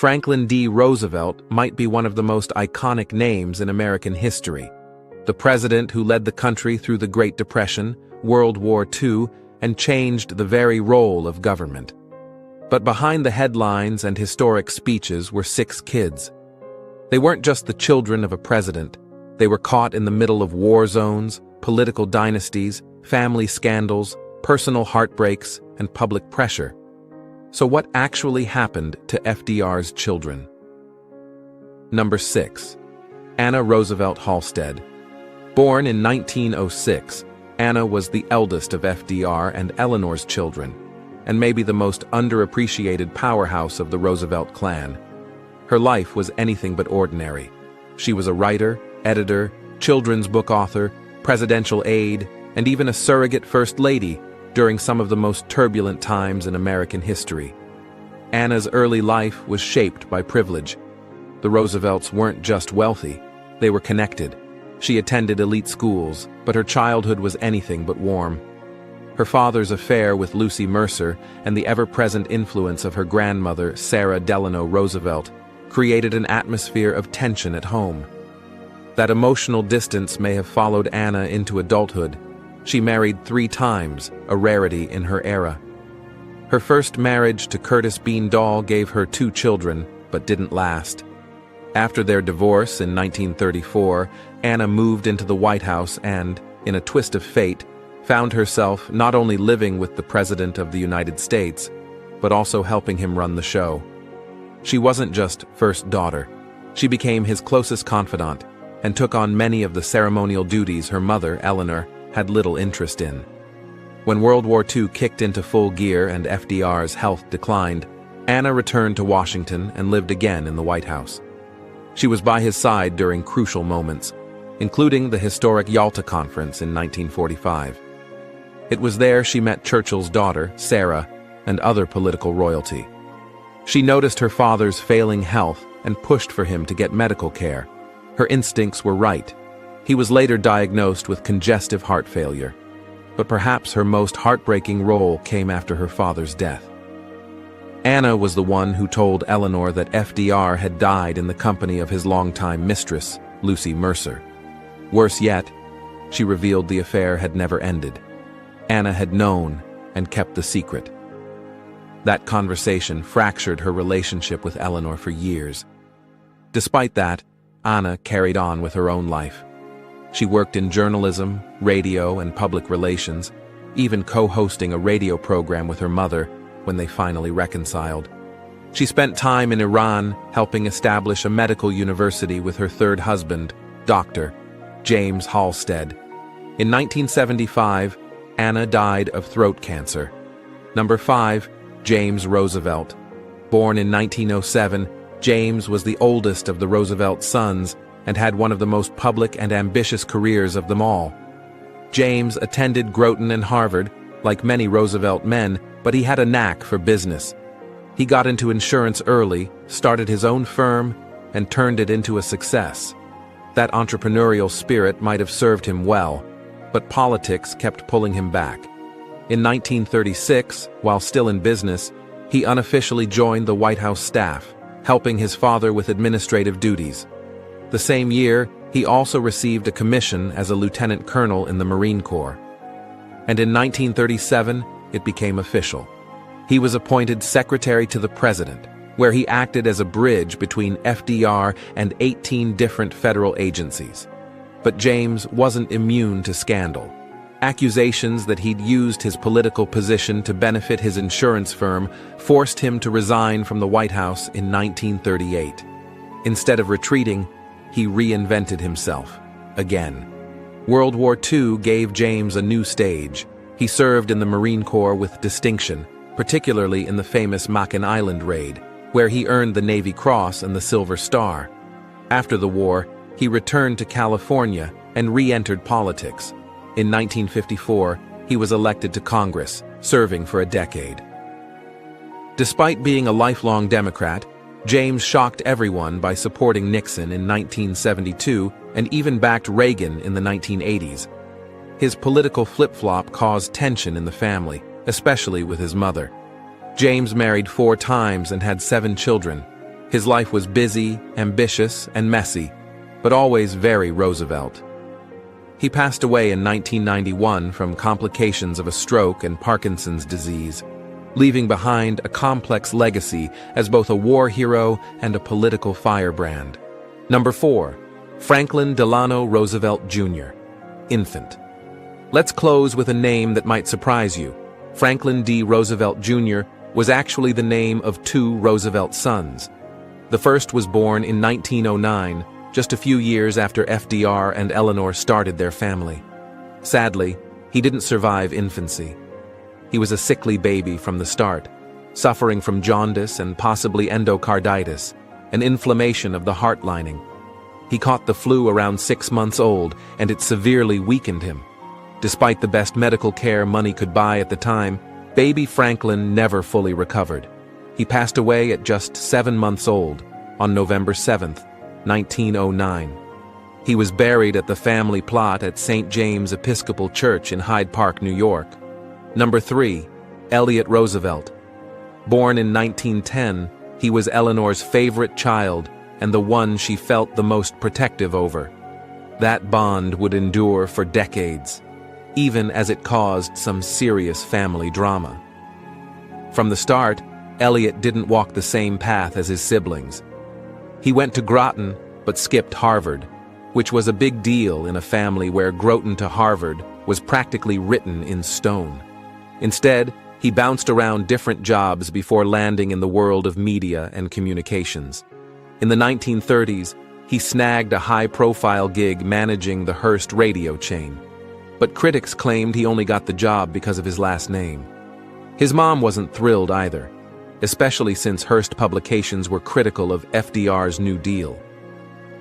Franklin D. Roosevelt might be one of the most iconic names in American history. The president who led the country through the Great Depression, World War II, and changed the very role of government. But behind the headlines and historic speeches were 6 kids. They weren't just the children of a president. They were caught in the middle of war zones, political dynasties, family scandals, personal heartbreaks, and public pressure. So what actually happened to FDR's children? Number 6. Anna Roosevelt Halstead. Born in 1906, Anna was the eldest of FDR and Eleanor's children, and maybe the most underappreciated powerhouse of the Roosevelt clan. Her life was anything but ordinary. She was a writer, editor, children's book author, presidential aide, and even a surrogate first lady during some of the most turbulent times in American history. Anna's early life was shaped by privilege. The Roosevelts weren't just wealthy, they were connected. She attended elite schools, but her childhood was anything but warm. Her father's affair with Lucy Mercer and the ever-present influence of her grandmother, Sarah Delano Roosevelt, created an atmosphere of tension at home. That emotional distance may have followed Anna into adulthood. She married 3 times, a rarity in her era. Her first marriage to Curtis Bean Dahl gave her 2 children, but didn't last. After their divorce in 1934, Anna moved into the White House and, in a twist of fate, found herself not only living with the President of the United States, but also helping him run the show. She wasn't just first daughter. She became his closest confidant and took on many of the ceremonial duties her mother, Eleanor, had little interest in. When World War II kicked into full gear and FDR's health declined, Anna returned to Washington and lived again in the White House. She was by his side during crucial moments, including the historic Yalta Conference in 1945. It was there she met Churchill's daughter, Sarah, and other political royalty. She noticed her father's failing health and pushed for him to get medical care. Her instincts were right. He was later diagnosed with congestive heart failure. But perhaps her most heartbreaking role came after her father's death. Anna was the one who told Eleanor that FDR had died in the company of his longtime mistress, Lucy Mercer. Worse yet, she revealed the affair had never ended. Anna had known and kept the secret. That conversation fractured her relationship with Eleanor for years. Despite that, Anna carried on with her own life. She worked in journalism, radio, and public relations, even co-hosting a radio program with her mother when they finally reconciled. She spent time in Iran helping establish a medical university with her third husband, Dr. James Halstead. In 1975, Anna died of throat cancer. Number 5, James Roosevelt. Born in 1907, James was the oldest of the Roosevelt sons and had one of the most public and ambitious careers of them all. James attended Groton and Harvard, like many Roosevelt men, but he had a knack for business. He got into insurance early, started his own firm, and turned it into a success. That entrepreneurial spirit might have served him well, but politics kept pulling him back. In 1936, while still in business, he unofficially joined the White House staff, helping his father with administrative duties. The same year, he also received a commission as a lieutenant colonel in the Marine Corps. And in 1937, it became official. He was appointed secretary to the president, where he acted as a bridge between FDR and 18 different federal agencies. But James wasn't immune to scandal. Accusations that he'd used his political position to benefit his insurance firm forced him to resign from the White House in 1938. Instead of retreating, he reinvented himself, again. World War II gave James a new stage. He served in the Marine Corps with distinction, particularly in the famous Mackinac Island raid, where he earned the Navy Cross and the Silver Star. After the war, he returned to California and re-entered politics. In 1954, he was elected to Congress, serving for a decade. Despite being a lifelong Democrat, James shocked everyone by supporting Nixon in 1972 and even backed Reagan in the 1980s. His political flip-flop caused tension in the family, especially with his mother. James married 4 times and had 7 children. His life was busy, ambitious, and messy, but always very Roosevelt. He passed away in 1991 from complications of a stroke and Parkinson's disease, leaving behind a complex legacy as both a war hero and a political firebrand. Number 4. Franklin Delano Roosevelt Jr., infant. Let's close with a name that might surprise you. Franklin D. Roosevelt Jr. was actually the name of two Roosevelt sons. The first was born in 1909, just a few years after FDR and Eleanor started their family. Sadly, he didn't survive infancy. He was a sickly baby from the start, suffering from jaundice and possibly endocarditis, an inflammation of the heart lining. He caught the flu around 6 months old, and it severely weakened him. Despite the best medical care money could buy at the time, baby Franklin never fully recovered. He passed away at just 7 months old, on November 7, 1909. He was buried at the family plot at St. James Episcopal Church in Hyde Park, New York. Number 3. Elliott Roosevelt. Born in 1910, he was Eleanor's favorite child and the one she felt the most protective over. That bond would endure for decades, even as it caused some serious family drama. From the start, Elliott didn't walk the same path as his siblings. He went to Groton, but skipped Harvard, which was a big deal in a family where Groton to Harvard was practically written in stone. Instead, he bounced around different jobs before landing in the world of media and communications. In the 1930s, he snagged a high-profile gig managing the Hearst radio chain. But critics claimed he only got the job because of his last name. His mom wasn't thrilled either, especially since Hearst publications were critical of FDR's New Deal.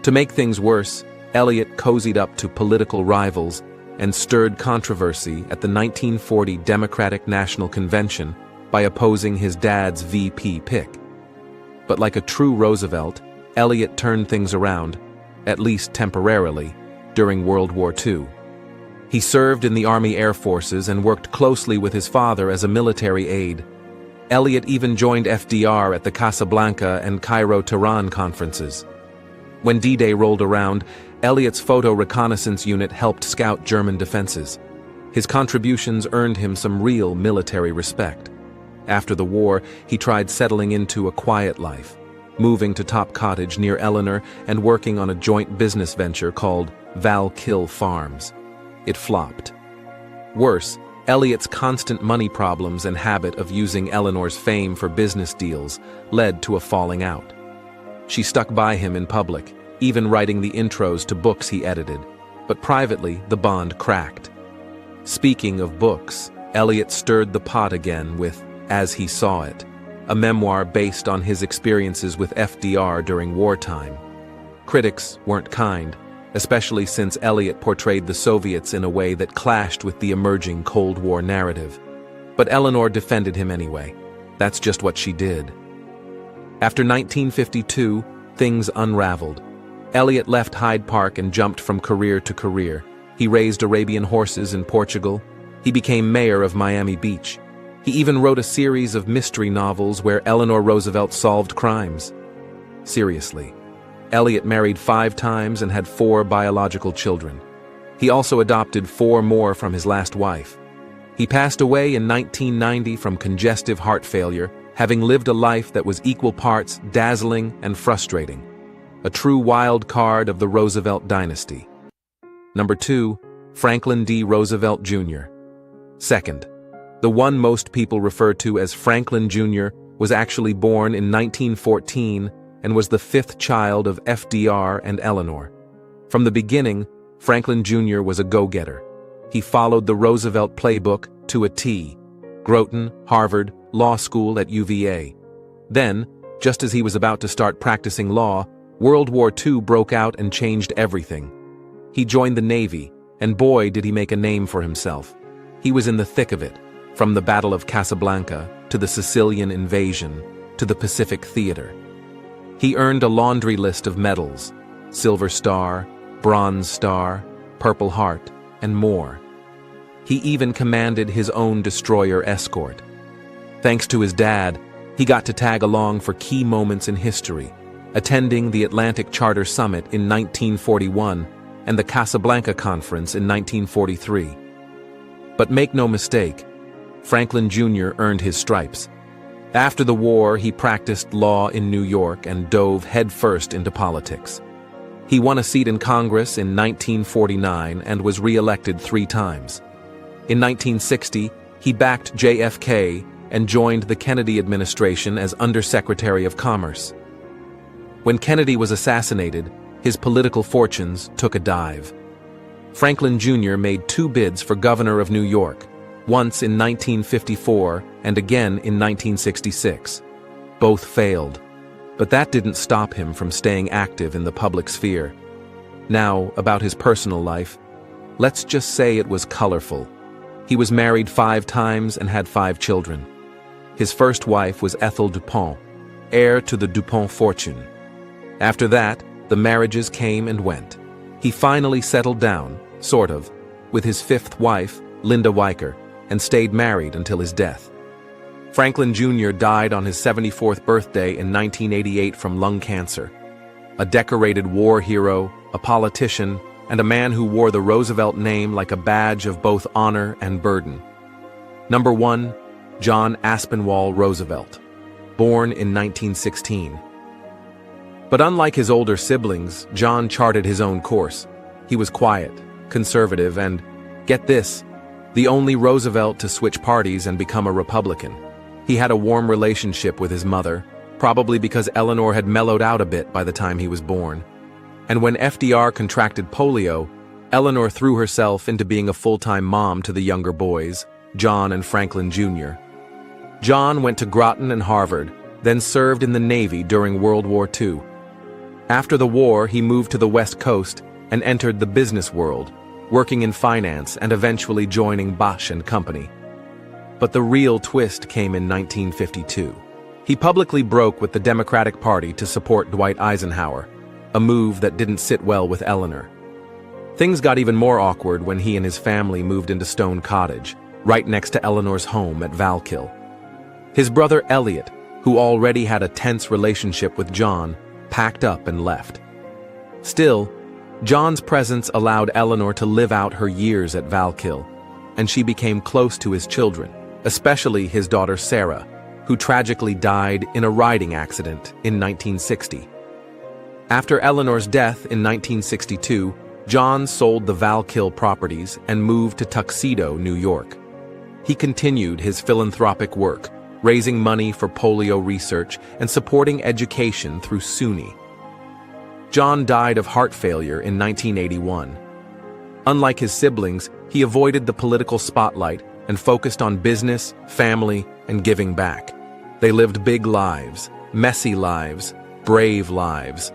To make things worse, Elliott cozied up to political rivals and stirred controversy at the 1940 Democratic National Convention by opposing his dad's VP pick. But like a true Roosevelt, Elliott turned things around, at least temporarily, during World War II. He served in the Army Air Forces and worked closely with his father as a military aide. Elliott even joined FDR at the Casablanca and Cairo-Tehran conferences. When D-Day rolled around, Elliott's photo reconnaissance unit helped scout German defenses. His contributions earned him some real military respect. After the war, he tried settling into a quiet life, moving to Top Cottage near Eleanor and working on a joint business venture called Val-Kill Farms. It flopped. Worse, Elliott's constant money problems and habit of using Eleanor's fame for business deals led to a falling out. She stuck by him in public, even writing the intros to books he edited, but privately the bond cracked. Speaking of books, Elliott stirred the pot again with As He Saw It, a memoir based on his experiences with FDR during wartime. Critics weren't kind, especially since Elliott portrayed the Soviets in a way that clashed with the emerging Cold War narrative. But Eleanor defended him anyway. That's just what she did. After 1952, things unraveled. Elliott left Hyde Park and jumped from career to career. He raised Arabian horses in Portugal. He became mayor of Miami Beach. He even wrote a series of mystery novels where Eleanor Roosevelt solved crimes. Seriously. Elliott married 5 times and had 4 biological children. He also adopted 4 more from his last wife. He passed away in 1990 from congestive heart failure, having lived a life that was equal parts dazzling and frustrating. A true wild card of the Roosevelt dynasty. Number 2, Franklin D. Roosevelt Jr. Second, the one most people refer to as Franklin Jr. was actually born in 1914 and was the 5th child of FDR and Eleanor. From the beginning, Franklin Jr. was a go-getter. He followed the Roosevelt playbook to a T. Groton, Harvard, law school at UVA. Then, just as he was about to start practicing law, World War II broke out and changed everything. He joined the Navy, and boy did he make a name for himself. He was in the thick of it, from the Battle of Casablanca to the Sicilian invasion to the Pacific Theater. He earned a laundry list of medals: Silver Star, Bronze Star, Purple Heart, and more. He even commanded his own destroyer escort. Thanks to his dad, He got to tag along for key moments in history, attending the Atlantic Charter Summit in 1941 and the Casablanca Conference in 1943. But make no mistake, Franklin Jr. earned his stripes. After the war, he practiced law in New York and dove headfirst into politics. He won a seat in Congress in 1949 and was re-elected 3 times. In 1960, he backed JFK and joined the Kennedy administration as Undersecretary of Commerce. When Kennedy was assassinated, his political fortunes took a dive. Franklin Jr. made 2 bids for governor of New York, once in 1954 and again in 1966. Both failed, but that didn't stop him from staying active in the public sphere. Now, about his personal life, let's just say it was colorful. He was married 5 times and had 5 children. His first wife was Ethel Dupont, heir to the Dupont fortune. After that, the marriages came and went. He finally settled down, sort of, with his 5th wife, Linda Weicker, and stayed married until his death. Franklin Jr. died on his 74th birthday in 1988 from lung cancer. A decorated war hero, a politician, and a man who wore the Roosevelt name like a badge of both honor and burden. Number 1, John Aspinwall Roosevelt, born in 1916. But unlike his older siblings, John charted his own course. He was quiet, conservative, and, get this, the only Roosevelt to switch parties and become a Republican. He had a warm relationship with his mother, probably because Eleanor had mellowed out a bit by the time he was born. And when FDR contracted polio, Eleanor threw herself into being a full-time mom to the younger boys, John and Franklin Jr. John went to Groton and Harvard, then served in the Navy during World War II. After the war, he moved to the West Coast and entered the business world, working in finance and eventually joining Bosch and Company. But the real twist came in 1952. He publicly broke with the Democratic Party to support Dwight Eisenhower, a move that didn't sit well with Eleanor. Things got even more awkward when he and his family moved into Stone Cottage, right next to Eleanor's home at Valkill. His brother Elliot, who already had a tense relationship with John, packed up and left. Still, John's presence allowed Eleanor to live out her years at Valkill, and she became close to his children, especially his daughter Sarah, who tragically died in a riding accident in 1960. After Eleanor's death in 1962, John sold the Valkill properties and moved to Tuxedo, New York. He continued his philanthropic work, raising money for polio research and supporting education through SUNY. John died of heart failure in 1981. Unlike his siblings, he avoided the political spotlight and focused on business, family, and giving back. They lived big lives, messy lives, brave lives,